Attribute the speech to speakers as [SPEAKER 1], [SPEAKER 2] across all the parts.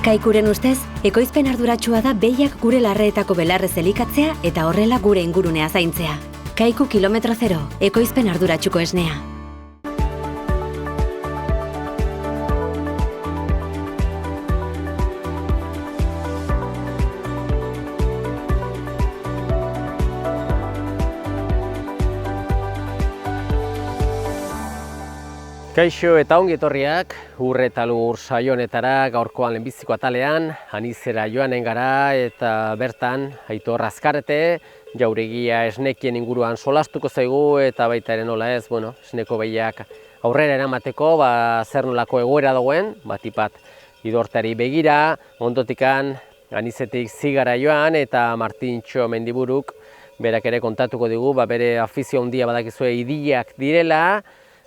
[SPEAKER 1] Kaikuren ustez, ekoizpen arduratsua da behiak gure larreetako belarrez elikatzea eta horrela gure ingurunea zaintzea. Kaiku kilometro zero, ekoizpen arduratsuko esnea.
[SPEAKER 2] Kaixo eta ongi etorriak, Ur eta Lur saio honetara gaurkoan lehenbiziko atalean, Anizera joanen gara eta bertan Aitor Azkarete, jauregia esnekien inguruan solastuko zaigu eta baita ere nola ez, esneko behiak aurrera eramateko, zer nolako egoera dagoen, batipat idortari begira, ondotikan Anizetik Zigara joan eta Martintxo Mendiburuk berak ere kontatuko digu, bere afizio handia badakizue idileak direla.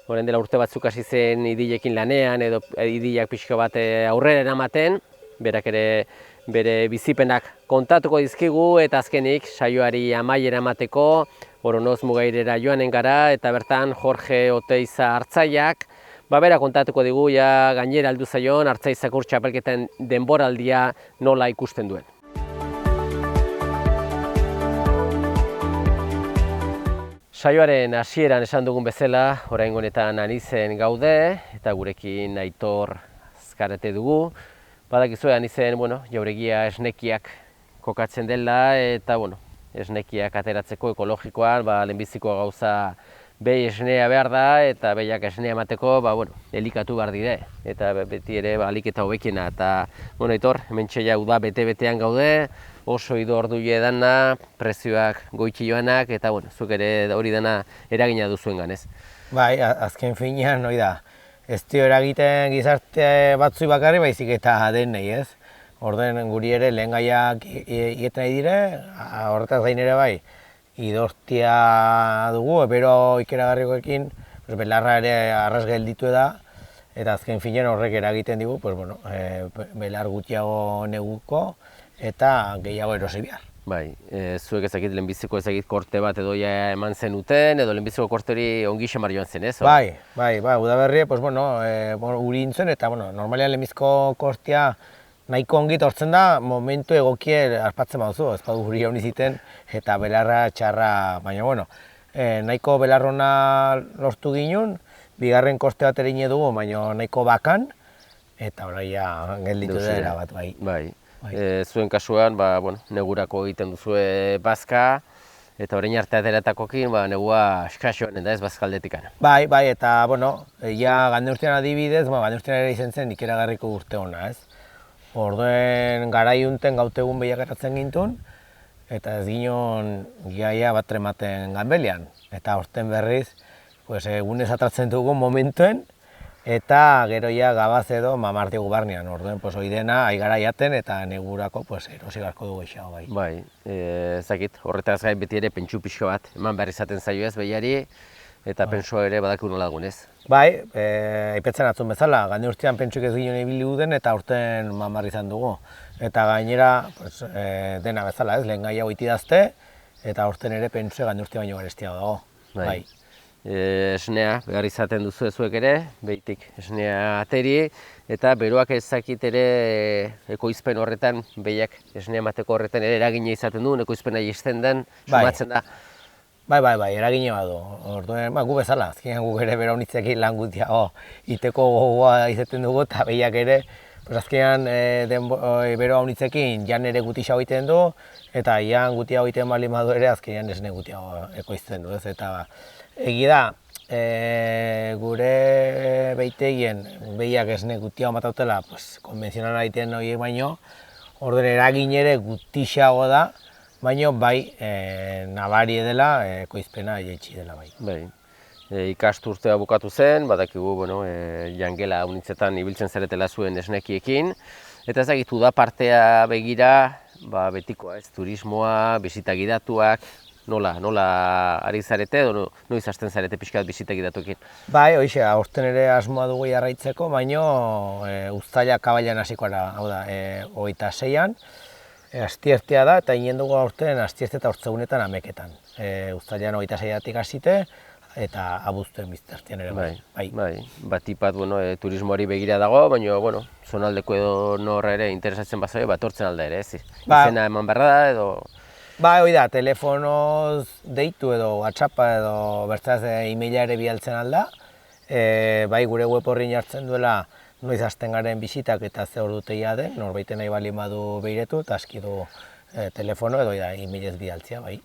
[SPEAKER 2] Orain dela urte batzuk hasi zen idilekin lanean edo idileak pixka bat aurrera eramaten, berak ere bere bizipenak kontatuko dizkigu eta azkenik saioari amaiera emateko Oronoz Mugairera joanen gara eta bertan Jorge Oteiza Artzaiak bera kontatuko digu gainera heldu zaion Artzaitzak Ur txapelketen denboraldia nola ikusten duen. Saioaren hasieran esan dugun bezala, oraingo honetan Anizen gaude eta gurekin Aitor Azkarete dugu. Badakizue Anizen, jauregia esnekiak kokatzen dela eta esnekiak ateratzeko ekologikoan, lehenbiziko gauza behi esnea behar da eta behiak esnea emateko, elikatu behar dire eta beti ere alik eta hobekiena eta Aitor, hementxe uda bete-betean gaude. Oso idor duile dana, prezioak goitxi joanak, eta zuk ere hori dana eragina duzuengan, ez?
[SPEAKER 3] Bai, azken finean, ez dio eragiten gizarte batzui bakarri, baizik eta denei, ez? Orden guri ere lehen gaiak ieten nahi dire, horretaz gain ere bai, idortia dugu, ebero ikeragarrikoekin, belarra ere arras gelditu da, eta azken finean horrek eragiten digu, belar gutxiago neguko, eta gehiago erosi behar.
[SPEAKER 2] Bai, zuek ezakit lehenbiziko ezakit korte bat edo eman zenuten, edo lehenbiziko korte hori ongi xamar joan zen, ez?
[SPEAKER 3] Bai, udaberri, uri intzen, eta normalean lehenbiziko kortea nahiko ongi tortzen da, momentu egokie arpatzen baduzu, ez badu uri honi ziten, eta belarra txarra, baina nahiko belarrona lortu ginen, bigarren korte bat ere dugu, baina nahiko bakan, eta oraia gelditu dela bat, bai.
[SPEAKER 2] Zuen kasuan, negurako egiten duzue bazka, eta orain arte ateratakokin, negua eskaxoan ez bazkaldetikan.
[SPEAKER 3] Bai, eta, gande urtean adibidez, gande urtean ere izan zen ikeragarriko urte hona, ez? Orduen garaiunten gautegun behiakeratzen gintun, eta ez ginen iaia bat trematen ganbelian. Eta orten berriz, egunez atratzen dugu momentuen, eta gero gabaz edo mamartigu barnean, orduen hori dena aigara jaten eta negurako erosi beharko dugu eixago bai.
[SPEAKER 2] Bai, ezakit, horretaz gain beti ere pentsu pixko bat eman behar izaten zaio ez behiari, eta pentsua ere badakigu nola dugun ez?
[SPEAKER 3] Bai, aipetzen atzun bezala, gande urtean pentsuk ez ginen ibili duden eta urten mamar izan dugu. Eta gainera dena bezala ez, lehen gaia goiti dazte, eta urten ere pentsu gande urtean baino garestiago dago. Bai.
[SPEAKER 2] Esnea behar izaten duzu ezuek ere, behitik esnea ateri, eta beroak ezakit ere ekoizpen horretan, behiak esnea emateko horretan ere eragina izaten du, ekoizpena jisten den, sumatzen da.
[SPEAKER 3] Bai, eragina badu. Orduen, gu bezala, azkenean gu ere bera honitzekin lan gutiago iteko gogoa izaten dugu, eta behiak ere, azkenean bero honitzekin jan ere gutixago egiten du, eta jan gutiago egiten bali madu ere, azkenean esne gutiago ekoizten du, ez? Eta egi da, gure behitegien behiak esne gutiago matautela, konbenzionala egiten horiek baino, orden eragin ere gutixago da, baina bai nabari edela ekoizpena jaitsi dela bai.
[SPEAKER 2] Ikasturtea bukatu zen, badakigu jangela unitzetan ibiltzen zaretela zuen esnekiekin, eta ezagitu da partea begira betikoa, ez turismoa, bisita gidatuak, nola ari zarete edo noiz hasten zarete pixkat bisita gidatuekin?
[SPEAKER 3] Bai, hoxe, aurten ere asmoa dugu jarraitzeko, baina uztaila kabailan hasiko gara, hau da, 26an, Astiertea da, eta inen dugu aurten Astiertea eta Hortzegunetan ameketan. Uztailean 26atik hasite, eta abuztuen biztartean ere
[SPEAKER 2] Bai. Batipat, turismoari begira dago, baina, zonaldeko edo norra ere interesatzen bazaio, etortzen alda ere, ez? Izena eman beharra da, edo...
[SPEAKER 3] Hoi da, telefonoz deitu edo WhatsAppa edo bertzaz e-maila ere bialtzen alda. Gure web horri jartzen duela noiz hasten garen bisitak eta ze ordutegia den, norbaiten nahi bali badu behiretu, eta aski du telefono edo e-mailez bidaltzea,
[SPEAKER 2] bai.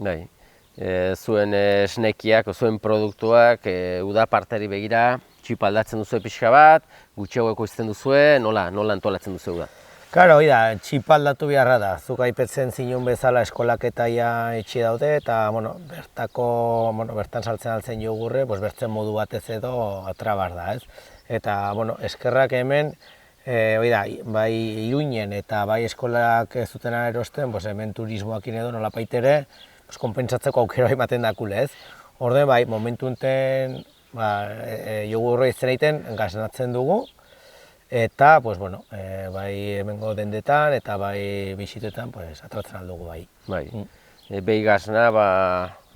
[SPEAKER 2] Zuen esnekiak, zuen produktuak, uda parteri begira, txipa aldatzen duzu pixka bat, gutxiago ekoizten duzue, nola antolatzen duzu uda?
[SPEAKER 3] Karo, txipa aldatu beharra da. Zuk aipetzen zinun bezala eskolaketaia etxe daude, eta bertan saltzen altzen jogurre, bertzen modu batez edo atrabar da, ez? Eta, eskerrak hemen, bai Iruinen eta bai eskolak ez dutena erosten, hemen turismoakin edo nolapaitere, konpentsatzeko aukera ematen dakule, ez? Orden, bai, momentu enten jogurro izan egiten gaznatzen dugu, eta, bai hemengo dendetan eta bai bisitetan atratzen aldugu bai.
[SPEAKER 2] Behi gazna,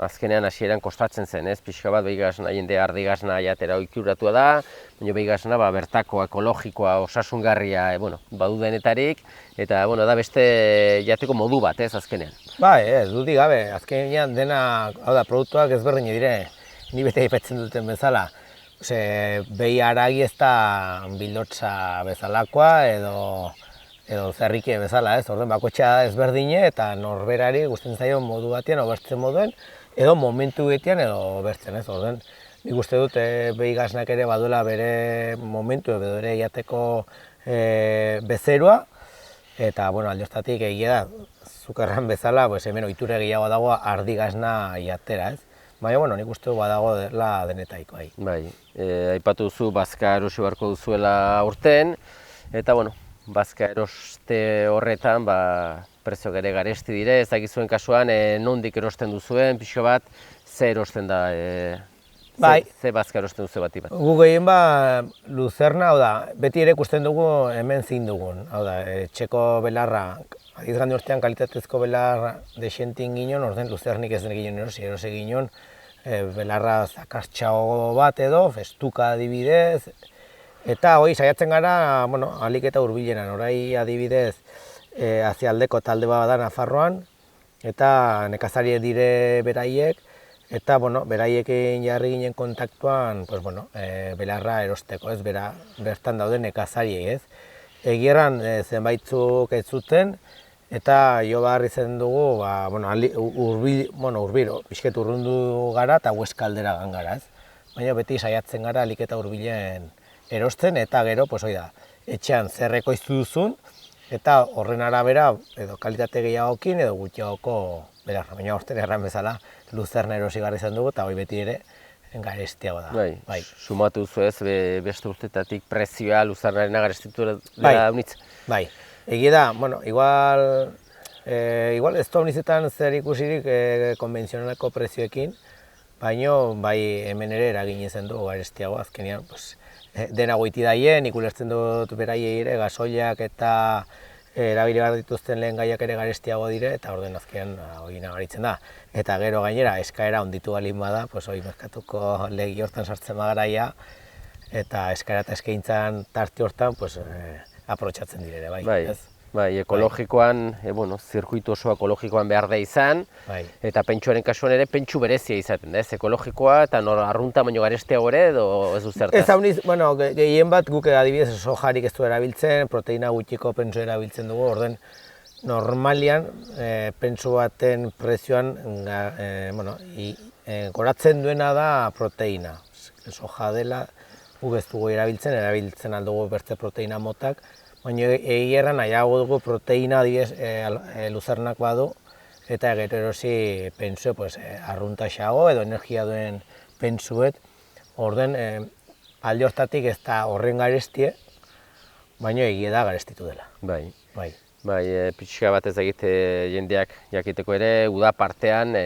[SPEAKER 2] azkenean hasieran kostatzen zen, ez? Pixka bat behi gazna, jende ardi gazna jatera oikuratua da, baina behi gazna bertako, ekologikoa, osasungarria, badu denetarik, eta da beste jateko modu bat, ez, azkenean.
[SPEAKER 3] Ez dudik gabe, azkenean dena, produktuak ezberdin dire, ni bete aipatzen duten bezala. Behi haragi ez da bildotza bezalakoa edo zerrike bezala, ez? Orden bakotxa ezberdine eta norberari gusten zaio modu batean edo bertzen moduen edo momentu betian edo bertzen, ez? Orden nik uste dut behi gaznak ere baduela bere momentu edo ere jateko bezerua eta aldiostatik egia da, zukerran bezala, hemen ohitura gehiago dago ardi gazna jatera, ez? Baina, nik uste badago dela denetaiko.
[SPEAKER 2] Aipatu duzu, bazka erosi beharko duzuela aurten, eta, bazka eroste horretan, prezioak ere garesti dire, ez dakizuen kasuan, nondik erosten duzuen, pixo bat, ze erosten da, ze bazka erosten duzu bati bat?
[SPEAKER 3] Gu gehien luzerna, beti ere ikusten dugu hemen zin dugun, etxeko belarra, adiz gande urtean kalitatezko belarra desientin ginen, orden luzernik ez den ginen erosi ginen, belarra zakartxago bat edo, festuka adibidez, eta saiatzen gara, alik eta hurbilenan, orai adibidez, azialdeko talde bat da Nafarroan, eta nekazari dire beraiek, eta beraiekin jarri ginen kontaktuan, belarra erosteko, ez, bertan daude nekazariei, ez. Egierran zenbaitzuk ez zuten, eta jo behar izan dugu, pixket urrundu gara eta Huesca aldera gara, ez. Baina beti saiatzen gara alik eta hurbilen erosten, eta gero, etxean zer ekoiztu duzun, eta horren arabera, edo kalitate gehiagokin, edo gutxiagoko belarra. Baina horten erran bezala, luzerna erosi gara izan dugu, eta beti ere, garestiago da.
[SPEAKER 2] Sumatu zu ez, beste urtetatik prezioa luzernarena garestitu dela unitz?
[SPEAKER 3] Egia da, igual ez da unizetan zer ikusirik konbentzionaleko prezioekin, baina hemen ere eragin izan du garestiago azkenean. Dena goiti daien, ikulertzen dut beraiei ere, gasoiak eta erabili behar dituzten lehen gaiak ere garestiago dire, eta orden azkenean hori nagaritzen da. Eta gero gainera, eskaera onditu balin bada, hori merkatuko legi hortan sartzen bagaraia, eta eskaera eta eskaintzan tarte hortan aprotxatzen direre,
[SPEAKER 2] ekologikoan, zirkuitu oso ekologikoan behar da izan, eta pentsuaren kasuan ere pentsu berezia izaten da, ez? Ekologikoa eta arrunta baino garestiago ere, edo ez du zertaz?
[SPEAKER 3] Gehien bat guk adibidez sojarik ez du erabiltzen, proteina gutxiko pentsu erabiltzen dugu, orden normalian pentsu baten prezioan goratzen duena da proteina. Soja dela guk ez dugu erabiltzen aldugu bertze proteina motak, baina egierran nahiago dugu proteina luzernak badu, eta gero erosi pentsue arruntaxago edo energia duen pentsuet. Orden alde hortatik ez da horren garestie, baina egia da garestitu dela.
[SPEAKER 2] Pixka bat ez egite jendeak jakiteko ere, uda partean,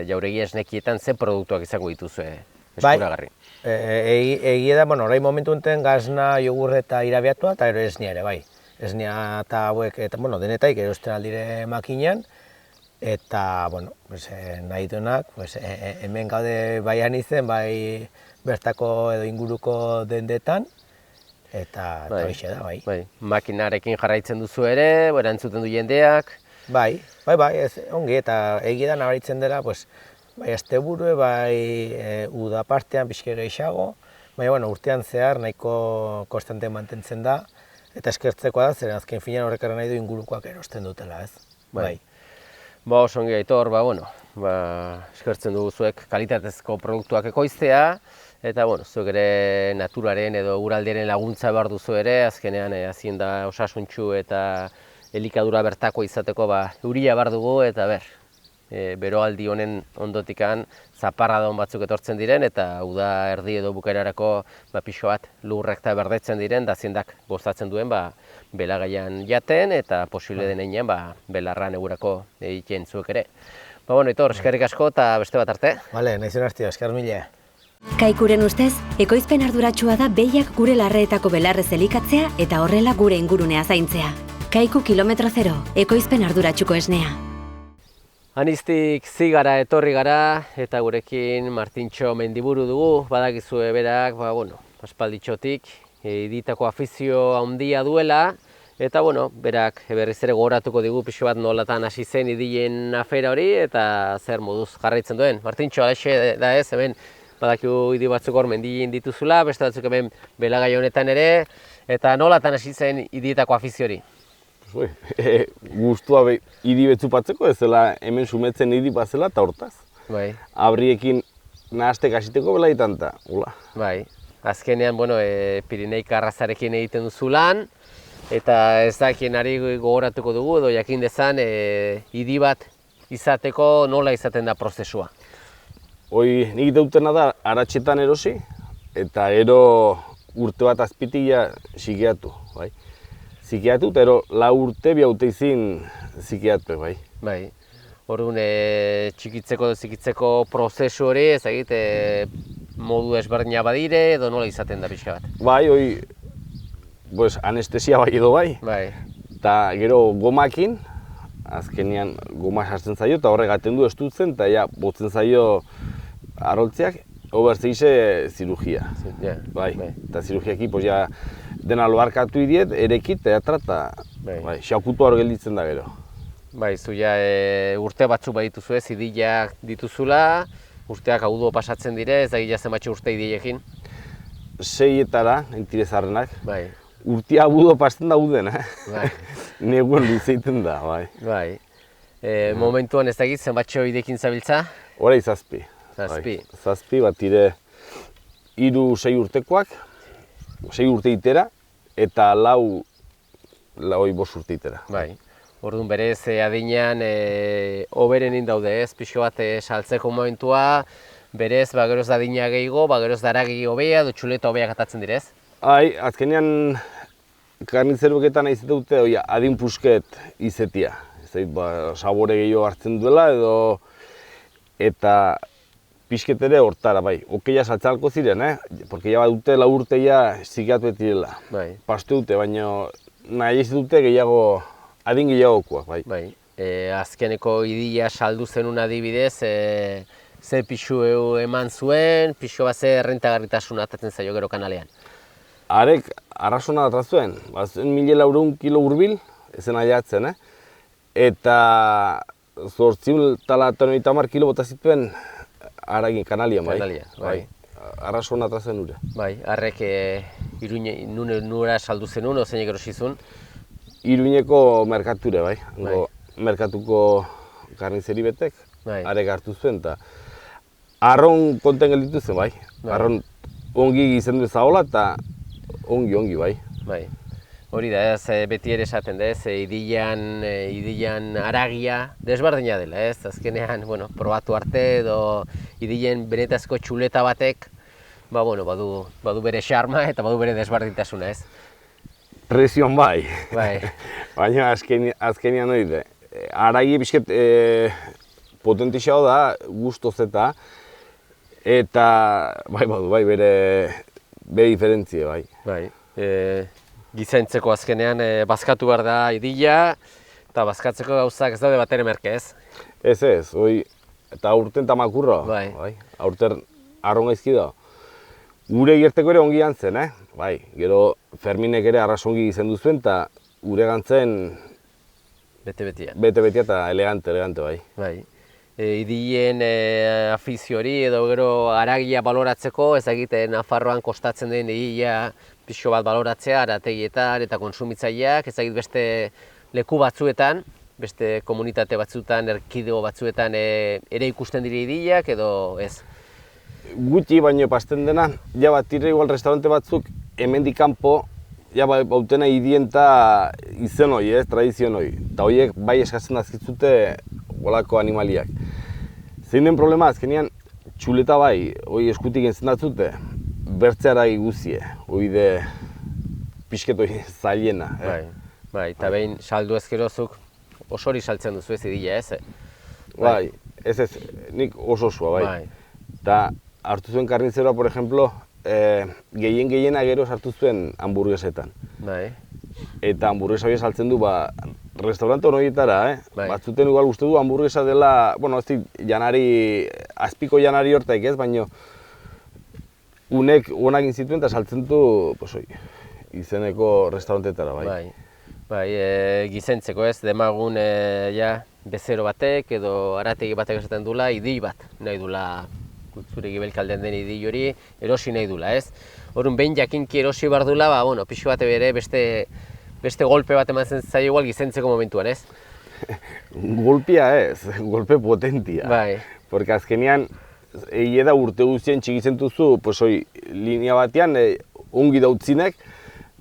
[SPEAKER 2] jauregi esnekietan ze produktuak izango dituzue eskuragarri?
[SPEAKER 3] Egia da, orain momentu enten gazna, jogurre eta irabiatua, eta esnia ere, esnia eta hauek, eta denetaik erosten aldire makinean, eta, bueno, nahi duenak, hemen gaude baian izen, bai bertako edo inguruko dendetan, eta hoxe da, bai.
[SPEAKER 2] Makinarekin jarraitzen duzu ere, erantzuten du jendeak.
[SPEAKER 3] Bai, ongi, eta egia da nabaritzen dela, bai asteburu, bai uda partean pixke gehiago, baina urtean zehar nahiko konstante mantentzen da, eta eskertzekoa da, zeren azken finean horrekara nahi du ingurukoak erosten dutela, ez? Bai.
[SPEAKER 2] Oso ongi Aitor, eskertzen dugu zuek kalitatezko produktuak ekoiztea, eta zuek ere naturaren edo uraldiaren laguntza behar duzu ere, azkenean hazien da osasuntsu eta elikadura bertako izateko euria behar dugu, eta beroaldi honen ondotikan zaparradon batzuk etortzen diren, eta uda erdi edo bukaerarako pixo bat lurrak eta berdetzen diren, da ziendak gozatzen duen belagaian jaten, eta posible denean belarran egurako egiten zuek ere. Aitor, eskerrik asko eta beste bat arte.
[SPEAKER 3] Bale, nahi zen hartio, esker mila.
[SPEAKER 1] Kaikuren ustez, ekoizpen arduratsua da behiak gure larreetako belarrez elikatzea eta horrela gure ingurunea zaintzea. Kaiku kilometro zero, ekoizpen arduratsuko esnea.
[SPEAKER 2] Aniztik zigara etorri gara, eta gurekin Martintxo Mendiburu dugu, badakizue berak, aspalditxotik, iditako afizio handia duela, eta berak berriz ere gogoratuko digu pixo bat nolatan hasi zen idilen afera hori, eta zer moduz jarraitzen duen. Martintxo, alaxe da ez, hemen badakigu idi batzuk hor mendien dituzula, beste batzuk hemen belagai honetan ere, eta nolatan hasi zen idietako afizio hori?
[SPEAKER 4] Guztua idi betzupatzeko, ez zela hemen sumetzen idi bazela eta hortaz. Abriekin nahaztek hasiteko bela itanta, hola.
[SPEAKER 2] Azkenean, Pirineik arrazarekin egiten duzu lan, eta ez dakien ari gogoratuko dugu, edo jakin dezan, idi bat izateko nola izaten da prozesua.
[SPEAKER 4] Nik deutena da aratxetan erosi, eta ero urte bat azpitia zikiatu, zikiatu, eta 4 urte, 2 urte izin zikiatu,
[SPEAKER 2] Orduan, txikitzeko prozesu hori, ezagit, modu ezberdina badire, edo nola izaten da pixka bat?
[SPEAKER 4] Anestesia edo eta gero gomakin, azkenean goma sartzen zaio, eta horregaten du estutzen, eta botzen zaio arroltzeak, obertzegize zirugia. Eta zirugiaki dena loarkatu idiet, erekit, eta xaukutu hor gelditzen da gero.
[SPEAKER 2] Zu urte batzuk badituzu ez, idiak dituzula, urteak haudo pasatzen dire, ez da gila zenbatxe urte idiekin?
[SPEAKER 4] 6etara, entirezarrenak. Urtia budo pasten daudena, neguen luzeiten da,
[SPEAKER 2] Momentuan ez dakit zenbatxo idekin zabiltza?
[SPEAKER 4] Horai 7. 7 bat dire 3-6 urtekoak, 6 urte itera, eta 4-5 urte itera.
[SPEAKER 2] Orduan berez adinean oberenin daude ez, pixo bat saltzeko momentua, berez geroz da adina gehiago, geroz da aragi hobea, edo txuleta hobeak atatzen direz?
[SPEAKER 4] Azkenean karnitzeroketan nahi dute adin pusket izetia. Sabore gehiago hartzen duela edo eta pixket ere hortara, okeia saltzalko ziren, porque dute 4 urte zikiatu etirela. Paste dute, baina nahi ez dute gehiago, adin gehiagokoak,
[SPEAKER 2] Azkeneko idia saldu zenun adibidez, ze pixu eman zuen, pixu bat ze errentagarritasuna atatzen zaio gero kanalean?
[SPEAKER 4] Arek arrasona datra zuen, 1.400 kilo hurbil, ezen aiatzen, eta 890 kilo bota zituen aragin kanalian, arrasona datra zen ure.
[SPEAKER 2] Arrek nura saldu zenun, ozenek erosizun?
[SPEAKER 4] Iruñeko merkature, merkatuko karnizeri betek, arek hartu zuen, eta arron konten gelditu zen, arron ongi gizendu ezagola, eta ongi,
[SPEAKER 2] Hori da, beti ere esaten da, idilan aragia desberdina dela, azkenean, probatu arte edo idilen benetazko txuleta batek, badu bere xarma eta badu bere desberdintasuna, ez?
[SPEAKER 4] Presion baina azkenean hori da, aragi pixket potentixao da, gustoz eta badu, bere diferentzia,
[SPEAKER 2] Gizaintzeko azkenean bazkatu behar da idila, Eta bazkatzeko gauzak ez daude batere merke, ez?
[SPEAKER 4] Ez, eta aurten tamakurro.
[SPEAKER 2] Bai.
[SPEAKER 4] Aurten arron gaizki da. Gure gerteko ere ongi zen, Bai, gero Ferminek ere arrasongi izendu zuen, eta gure gantzen
[SPEAKER 2] Bete-betia.
[SPEAKER 4] bete-betia eta elegante, bai.
[SPEAKER 2] Bai. Idien afizio hori edo gero haragia baloratzeko, ezagite Nafarroan kostatzen den idia pixo bat baloratzea, arategietan eta konsumitzaileak, ezagit beste leku batzuetan, beste komunitate batzuetan, erkidego batzuetan ere ikusten dire idiak edo ez?
[SPEAKER 4] Gutxi baino pasten dena, ja bat tira igual restaurante batzuk hemendik kanpo, ja bautena idien eta izen hori, tradizion hori. Eta horiek bai eskatzen dazkitzute olako animaliak. Zein den problema azkenean, txuleta bai, hori eskutik entzendatzute, bertzeara guzie, hori de pixket hori zailena.
[SPEAKER 2] Bai, eta behin saldu ezkerozuk osori saltzen duzu ez idila, ez?
[SPEAKER 4] Bai, ez, nik oso-osua, bai. Eta hartu zuen karnizeroa, por ejemplo, gehiena gero sartu zuen hamburguesetan.
[SPEAKER 2] Bai.
[SPEAKER 4] Eta hamburguesa hori saltzen du, restaurante horietara,
[SPEAKER 2] Bai.
[SPEAKER 4] Batzuten igual uste du hamburguesa dela, bueno, ez janari, azpiko janari hortaik ez, baino unek onak inzituen eta saltzen du, pues hori, izeneko restaurantetara, bai.
[SPEAKER 2] Bai, gizentzeko ez, demagun bezero batek edo arategi batek esaten dula, idil bat nahi dula, zure gibelkaldean den idil hori, erosi nahi dula, ez? Horren behin jakinki erosi behar dula, pixu bate bere beste golpe bat eman zaio igual gizentzeko momentuan, ez?
[SPEAKER 4] Golpea ez, golpe potentia.
[SPEAKER 2] Bai.
[SPEAKER 4] Porque azkenean, egia da urte guztien txikitzen duzu, pues hoi, linea batean, ongi dautzinek,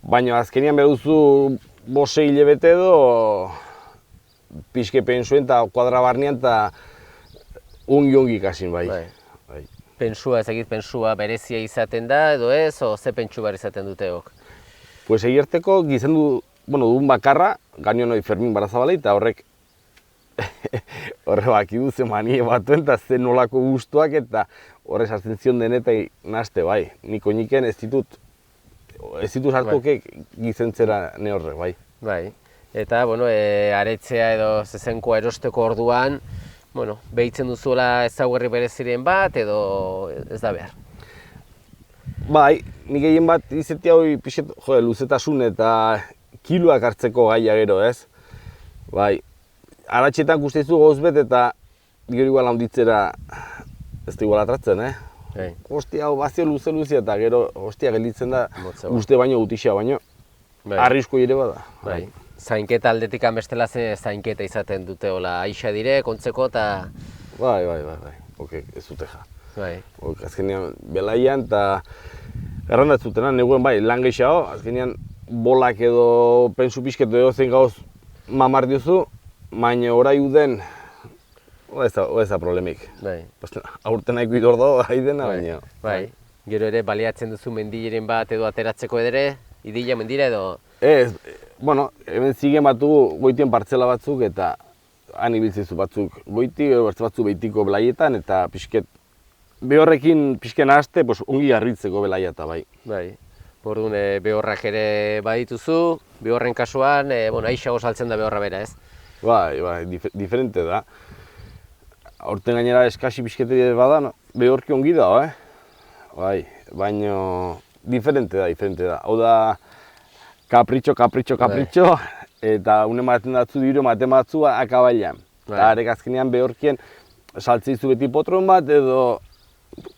[SPEAKER 4] baina azkenean behar duzu 5 hilabete edo pixke pensuen eta kuadra barnean eta ongi ikasin, bai.
[SPEAKER 2] Pensua, pensua berezia izaten da edo ez, o ze pentsu behar izaten duteok?
[SPEAKER 4] Pues egerteko gizendu, dugun bakarra, gainion hori Fermin Barazabala, eta horrek baki du ze manie batuen eta ze nolako gustuak eta horre sartzen zion denetai naste, bai. Nik oiniken ez ditut sartukek gizentzera ne horrek, bai.
[SPEAKER 2] Bai, eta, aretzea edo zezenkoa erosteko orduan, behitzen duzuela ezaugarri bereziren bat edo ez da behar?
[SPEAKER 4] Bai, nik gehien bat izetia hori pixet, luzetasun eta kiloak hartzeko gaia gero, ez? Bai, aratxetan guzteizu gauzbet eta gero igual handitzera ez da igual atratzen, Hostia, hau bazio luze eta gero, hostia, gelditzen da uste baino gutixea baino, arrisko ere bada.
[SPEAKER 2] Bai, zainketa aldetik bestela ze zainketa izaten dute, hola, aixa dire, kontzeko eta...
[SPEAKER 4] Bai, ez dute ja.
[SPEAKER 2] Bai.
[SPEAKER 4] Azkenean belaian eta errandatzutena, neguen bai, lan gehiago, azkenean bolak edo pensu pixket edo zein gauz mamar diozu, baina orai uden, ez da problemik.
[SPEAKER 2] Bai.
[SPEAKER 4] Aurten nahiko idor dago, haidena, baina...
[SPEAKER 2] Bai, gero ere baliatzen duzu mendileren bat edo ateratzeko edere, idila mendira edo...
[SPEAKER 4] Ez, hemen zigen batugu goitien partzela batzuk eta han ibiltzezu batzuk goiti, bertze batzuk behitiko belaietan eta pixket behorrekin pixken haste, ongi harritzeko belaia eta bai.
[SPEAKER 2] Bai, orduan behorrak ere badituzu, behorren kasuan, aixago saltzen da behorra bera, ez?
[SPEAKER 4] Bai, diferente da. Aurten gainera eskasi pixketeri bada, behorki ongi da, Bai, baina diferente da. Hau da, kapritxo, eta une maten datzu diru, maten batzu akabailan. Eta arek azkenean behorkien saltzeizu beti potroen bat, edo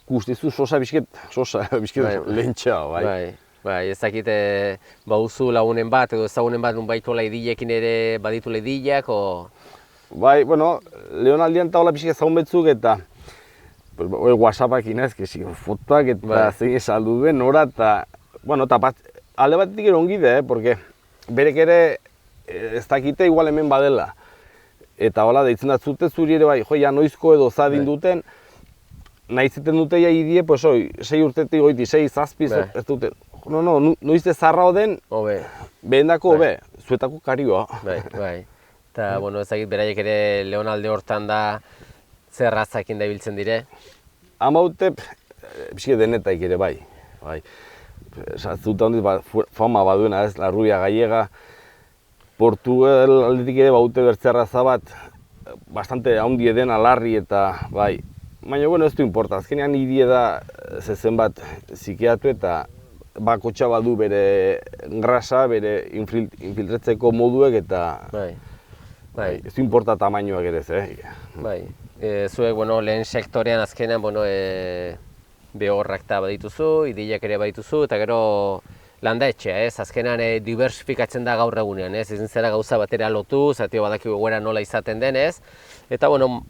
[SPEAKER 4] guztizu sosa bizket lehentxa, bai.
[SPEAKER 2] Bai, ezakite bauzu lagunen bat, edo ezagunen bat nunbaitola idilekin ere baditula idilak, o...
[SPEAKER 4] Bai, Leonaldian eta hola bizket ezagun betzuk eta WhatsAppakin fotoak eta zein saldu duen, nora eta... Alde batetik ere ongi da, porque berek ere ez dakite igual hemen badela. Eta hola, deitzen datzute zuri ere bai, noizko edo zadin duten, nahi zeten dute idie, 6 urtetik goiti, 6, 7, ez dute. Noizte zarra oden, behendako hobe, zuetako karioa.
[SPEAKER 2] Bai. Eta, ezagit beraiek ere Leonalde hortan da zer razakin da ibiltzen dire?
[SPEAKER 4] Amaute, pixke denetaik ere bai. Zuta hondiz, fama baduena ez, la rubia gallega, Portugal aldetik ere baute bertzerraza bat, bastante haundi dena larri eta bai. Baina, bueno, ez du importa, azkenean hirie da zezen bat zikeatu eta bakotxa badu bere grasa, bere infiltratzeko moduek eta
[SPEAKER 2] Bai.
[SPEAKER 4] ez du importa tamainoak ere ez,
[SPEAKER 2] Bai. Zuek, bueno, lehen sektorean azkenean, bueno, behorrak eta badituzu, ideiak ere badituzu, eta gero landa etxea, ez? Azkenean diversifikatzen da gaur egunean, ez? Ezin zera gauza batera lotu, zatio badakigu egoera nola izaten denez, eta, bueno,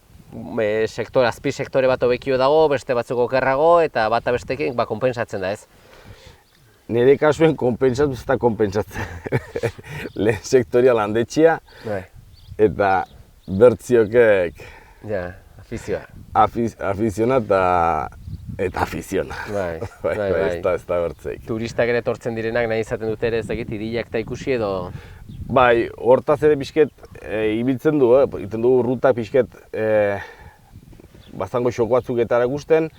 [SPEAKER 2] azpi sektore bat hobekio dago, beste batzuk okerrago, eta bata bestekin konpensatzen da, ez?
[SPEAKER 4] Nire kasuen konpentsatu ez da konpentsatzen. Lehen sektoria landetxea eta bertziokek
[SPEAKER 2] afizioa.
[SPEAKER 4] Afiziona eta afiziona. Ez da bertzeik.
[SPEAKER 2] Turistak ere etortzen direnak nahi izaten dute ere ez dakit, ideiak eta ikusi edo...
[SPEAKER 4] Bai, hortaz ere pixket ibiltzen du, egiten du ruta pixket bastango xoko batzuk eta ikusten,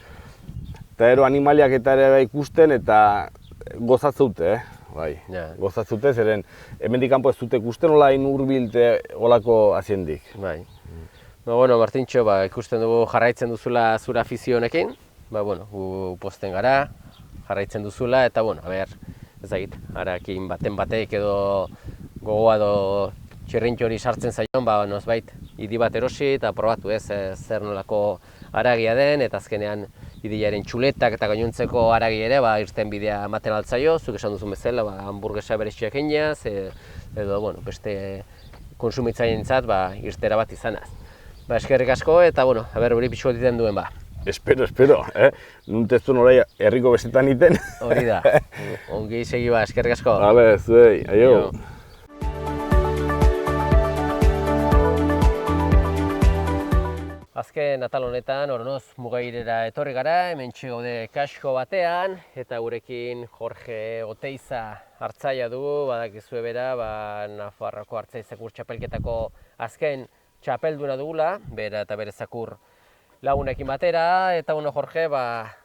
[SPEAKER 4] eta ero animaliak eta ere ikusten eta gozatzeute, bai. Gozatzeute, zeren hemendik kanpo ez dute ikusten hola hurbilte holako aziendik.
[SPEAKER 2] Bai. Bueno, Martintxo, ikusten dugu jarraitzen duzula zure afizio honekin, bueno, gu posten gara, jarraitzen duzula, eta, bueno, ez dakit, harakin baten batek edo gogoa edo txirrintxo hori sartzen zaion, nozbait, idi bat erosi eta probatu ez, zer nolako haragia den, eta azkenean ideiaren txuletak eta gainontzeko haragi ere irten bidea ematen altzaio, zuk esan duzun bezala, hamburguesa bereziak eginaz, edo, bueno, beste konsumitzaileentzat irtera bat izanaz. Eskerrik asko eta, bueno, hori pixko egiten duen
[SPEAKER 4] Espero, nunteztu norai herriko bestetan iten.
[SPEAKER 2] Hori da, ongi segi eskerrik asko.
[SPEAKER 4] Bale, zuei, aio.
[SPEAKER 2] Azken atal honetan, Oronoz Mugairera etorri gara, hementxe gaude kasko batean, eta gurekin Jorge Oteiza hartzaia dugu, badakizue bera, Nafarroako hartzaizakur txapelketako azken txapelduna dugula, bera eta bere zakur lagunekin batera, eta Jorge,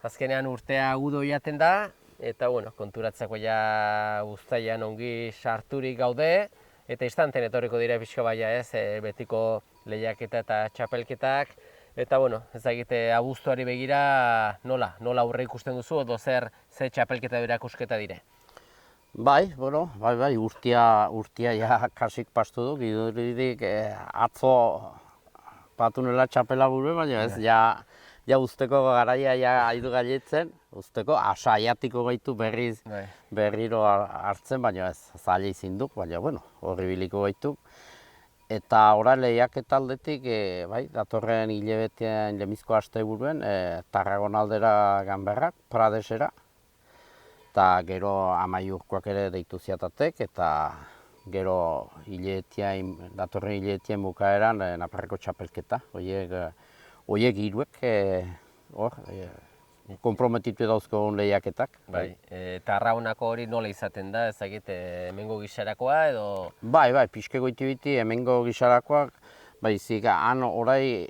[SPEAKER 2] azkenean urtea udo jaten da, eta konturatzeko ja uztailan ongi sarturik gaude, eta instanten etorriko dira pixka ez, betiko lehiaketa eta txapelketak, eta ez dakite abuztuari begira nola aurre ikusten duzu, edo ze txapelketa erakusketa dire?
[SPEAKER 5] Bai, urtia ja kasik pastu du, giduridik atzo patu nela txapela buru, baina ez, ja usteko garaia ja haidu gailetzen, usteko asaiatiko gaitu berriro hartzen, baina ez, zaila izin duk, baina horri biliko gaitu. Eta ora lehiaketa aldetik, datorren hilabetean lemizko aste buruen, Tarragona aldera Ganberrak, Pradesera, eta gero amaiurkoak ere deitu ziatatek, eta gero datorren hilabetean bukaeran Nafarroko txapelketa. Horiek hiruek konprometitu dauzko lehiaketak.
[SPEAKER 2] Tarragonako hori nola izaten da, ezagit, hemengo gixarakoa edo?
[SPEAKER 5] Bai, pixke goiti biti hemengo gixarakoak, baizik, han orai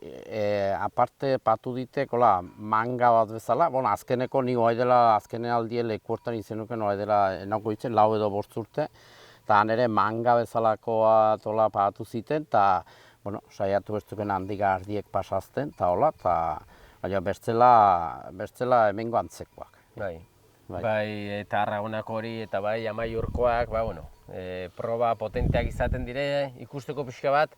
[SPEAKER 5] aparte patu ditek, manga bat bezala, azkeneko nigo dela azkene aldie lekuertan izenuken dela enako ditzen, 4 edo 5 urte, eta han ere manga bezalakoa tola patu ziten, eta saiatu bestuken handik ardiek pasazten, eta hola, baina bertzela hemengo antzekoak.
[SPEAKER 2] Bai, Tarragonako hori eta bai amaiurkoak, proba potenteak izaten dire, ikusteko pixka bat,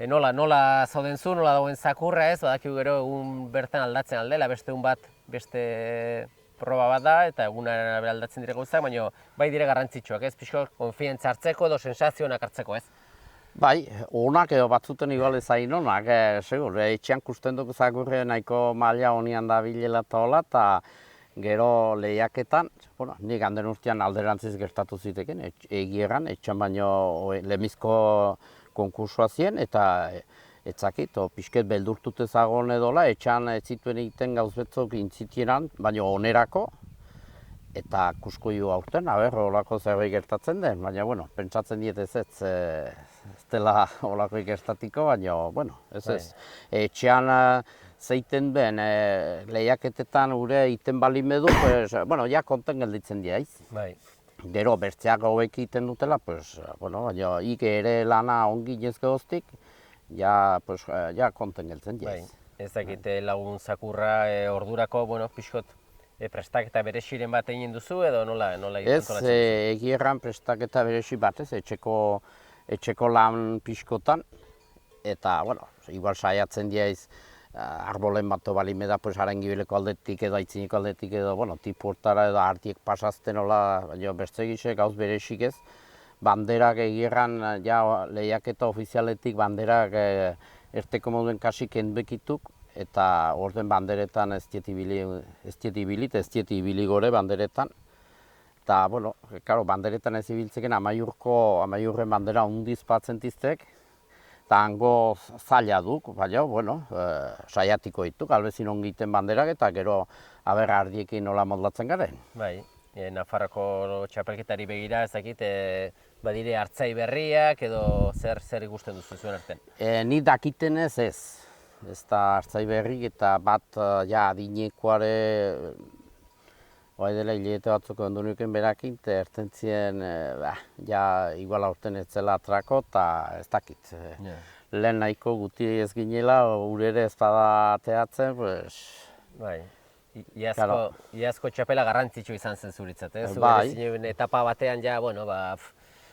[SPEAKER 2] nola zauden zu, nola dagoen zakurra ez, badakigu gero egun bertan aldatzen aldela, beste egun bat, beste proba bat da, eta egunaren aldatzen dire gauzak, baina bai dire garrantzitsuak ez, pixko konfiantza hartzeko edo sensazionak hartzeko ez.
[SPEAKER 5] Bai, onak edo batzuten igual ezain onak, segur, etxean kusten dugu zakurre nahiko maila honian da bilela eta hola, eta gero lehiaketan, nik handen urtean alderantziz gertatu ziteken, egieran, etxan baino lemizko konkursua zien, eta etzakit, pixket beldurtute zagoen edola, etxan ez zituen egiten gauz betzok intzitieran, baina onerako, eta kusko jo aurten, holako zerbait gertatzen den, baina, pentsatzen diet ez dela holako gertatiko, baina, ez. Etxean zeiten ben, lehiaketetan gure iten balin bedu, ja konten gelditzen dira,
[SPEAKER 2] Bai.
[SPEAKER 5] Gero bertzeak hauek egiten dutela, pues, bueno, baina ere lana ongi jezgehoztik, ja konten geltzen
[SPEAKER 2] Bai,
[SPEAKER 5] jez.
[SPEAKER 2] ez dakite lagun zakurra ordurako, bueno, pixkot prestaketa bereziren bat egin duzu edo nola
[SPEAKER 5] Ez,
[SPEAKER 2] antolatzen duzu?
[SPEAKER 5] egierran prestaketa berezi batez, etxeko lan pixkotan, eta, bueno, igual saiatzen diaiz, arbolen bato balimeda, pues, Arangibileko aldetik edo Aitzineko aldetik edo, bueno, tipu hortara edo artiek pasazten hola, baina beste gise gauz berezik ez, banderak egierran, ja, lehiaketa ofizialetik banderak erteko moduen kasik enbekituk, eta orden banderetan ez diet ibili gore banderetan. Eta, bueno, claro, banderetan ez ibiltzeken amaiurren bandera hundiz patzentiztek, eta hango zaila duk, baina, bueno, saiatiko dituk, albezin ongiten banderak, eta gero aber ardiekin nola modlatzen garen.
[SPEAKER 2] Bai, Nafarroko txapelketari begira, ez dakit, badire hartzai berriak edo zer ikusten duzu zuen artean?
[SPEAKER 5] Ni dakitenez ez. Ez da hartzai berrik eta bat adinekoare dela hilete batzuk ondu nuken berakin, eta ertentzien igual aurten ez zela atrako eta ez dakit. Lehen nahiko guti ez ginela, urere ez bada ateatzen, pues...
[SPEAKER 2] Bai, iazko txapela garrantzitsu izan zen zuritzat, ez?
[SPEAKER 5] Bai.
[SPEAKER 2] Etapa batean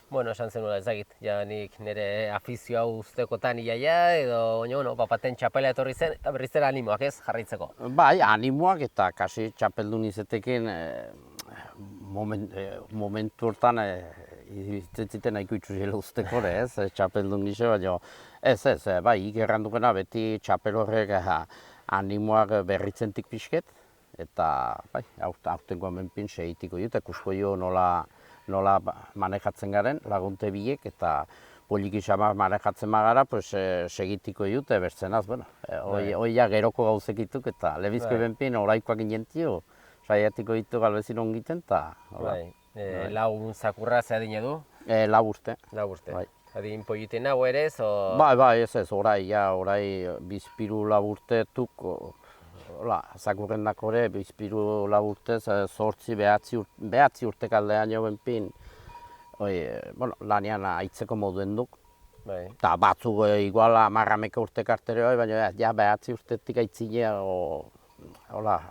[SPEAKER 2] bueno, esan zenula ezagit, nik nire afizio hau uztekotan iaia, edo, bapaten txapela etorri zen, eta berriz dela animoak ez, jarraitzeko.
[SPEAKER 5] Bai, animoak eta kasi txapeldun izatekin momentu hortan iztetziten nahiko itxuzela uzteko, ez, txapeldun gise, baina bai, ikerran dukena beti txapel horrek animoak berritzentik pixket, eta bai, aurtengo hemenpin segitiko dut, ikusko jo nola manejatzen garen, lagunte biek, eta poliki xamar manejatzen magara, pues, segitiko dute bertzenaz, bueno, hoi geroko gauzekituk, eta lebizko benpin oraikoak inentio, saiatiko ditu galbezin ongiten, eta...
[SPEAKER 2] Lagun zakurra ze adine du?
[SPEAKER 5] Lau urte.
[SPEAKER 2] Lau urte.
[SPEAKER 5] Bai.
[SPEAKER 2] Adin politen hau ere ez?
[SPEAKER 5] Bai, ez, orai bizpiru laburtetuk, zakurren dakore, bizpiru laburtez, zortzi, behatzi urtek aldean jo benpin, lanian aitzeko moduen duk. Eta batzuk igual 10 urtek artere hoi, baina behatzi urtetik aitzine,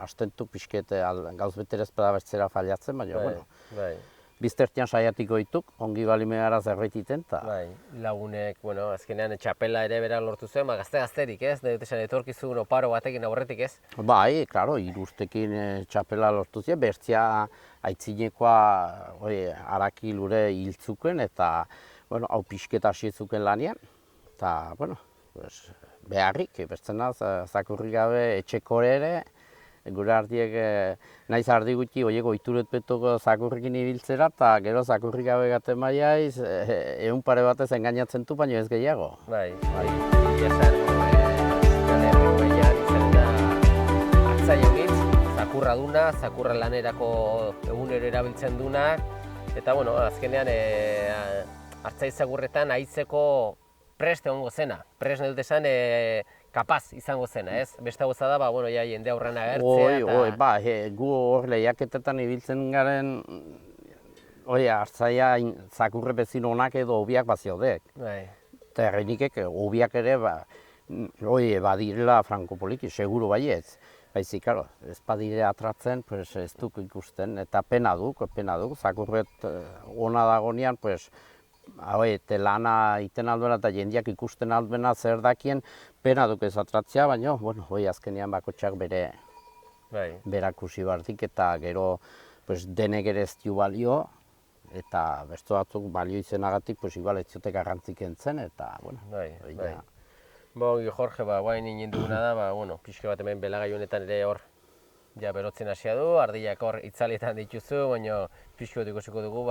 [SPEAKER 5] astentu pixket gauz beterez bada bertzera faliatzen, baina, biztertian saiatiko dituk, ongi balimegara zerbaititen, eta...
[SPEAKER 2] Bai, lagunek, azkenean txapela ere bera lortu zuen, gazte-gazterik, ez? Esan etorkizun oparo batekin aurretik, ez?
[SPEAKER 5] Bai, klaro, 3 urtekin txapela lortu zuen, bertzia aitzinekoa haraki lure hiltzuken, eta, hau pixket hasiezuken lanian, eta, beharrik, bertzenaz, zakurri gabe etxekore ere, gure ardiek naiz ardi gutxi oieko ituret betoko zakurrikin ibiltzera, eta gero zakurri gabe gaten maiaiz, egun pare batez engainatzen du, baina ez gehiago.
[SPEAKER 2] Bai, esan, izan da hartzai honitz, zakurra duna, zakurra lanerako egunero erabiltzen duna, eta, azkenean hartzai zakurretan aitzeko prest egongo zena, prest nelte esan, kapaz izango zena, ez? Beste gauza da, jende aurrean agertzea,
[SPEAKER 5] gu hor lehiaketetan ibiltzen garen, hartzaia zakurre bezin onak edo hobiak baziodek. Eta errenikek hobiak ere, badirela frankopoliki, seguru baietz. Baizik, ez badire atratzen, ez duk ikusten, eta pena duk, zakurret ona dagonean, lana iten alduena eta jendeak ikusten alduena zer dakien, pena duk ez atratzea, baina, azkenean bakotxak berakusi bardik, eta gero denek ere ez dio balio, eta beste batzuk balio izenagatik, igual ez ziote garrantzik entzen, eta,
[SPEAKER 2] Jorge, guain inen duguna da, pixka bat hemen belagai honetan ere hor berotzen hasia du, ardiak hor itzalietan dituzu, baina pixka bat ikusiko dugu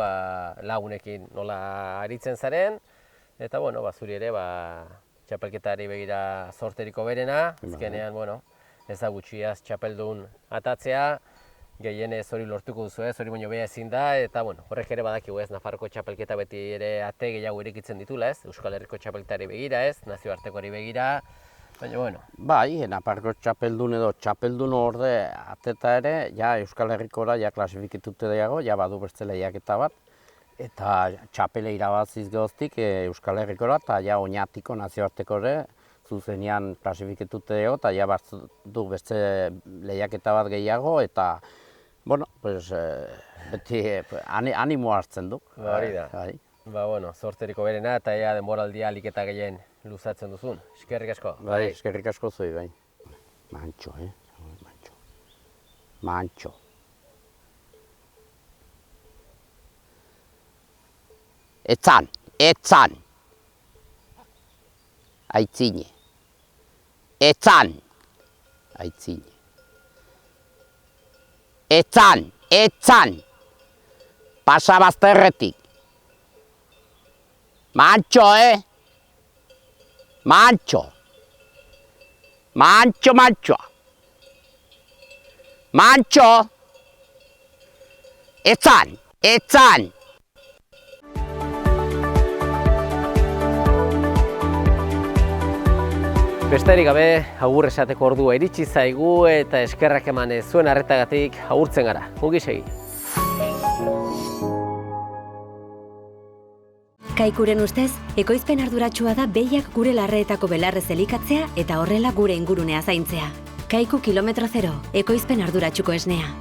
[SPEAKER 2] lagunekin nola aritzen zaren, eta zuri ere txapelketari begira zorteriko berena, azkenean ez da gutxiaz txapeldun atatzea, gehienez hori lortuko duzu ez, hori baino beha ezin da, eta horrek ere badakigu ez, Nafarroko txapelketa beti ere ate gehiago irekitzen ditula ez, Euskal Herriko txapelketari begira ez, nazioartekoari begira, Baina, bueno,
[SPEAKER 5] Bai, Nafarroko txapeldun edo txapeldun orde ateta ere, ja Euskal Herrikora ja klasifikatute dago, ja badu beste lehiaketa bat, eta txapele irabaziz gehoztik Euskal Herrikora, eta ja oinatiko nazioarteko ere, zuzenean klasifikatute dago, eta ja du beste lehiaketa bat gehiago, eta, bueno, pues, beti animo hartzen du.
[SPEAKER 2] hori da.
[SPEAKER 5] Bai.
[SPEAKER 2] Ba, bueno, zorteriko berena eta ea denboraldia ahalik eta gehien luzatzen duzun. Eskerrik asko.
[SPEAKER 5] Bai, eskerrik asko zuei, bai. Mantxo, Mantxo. Mantxo. Etzan. Aitzine. Etzan. Aitzine. Etzan. Pasa bazterretik. Mantxo, Mantxo. Etzan.
[SPEAKER 2] Besterik gabe, agur esateko ordua iritsi zaigu eta eskerrak eman zuen arretagatik agurtzen gara. Ongi segi.
[SPEAKER 1] Kaikuren ustez, ekoizpen arduratsua da behiak gure larreetako belarrez elikatzea eta horrela gure ingurunea zaintzea. Kaiku kilometro zero, ekoizpen arduratsuko esnea.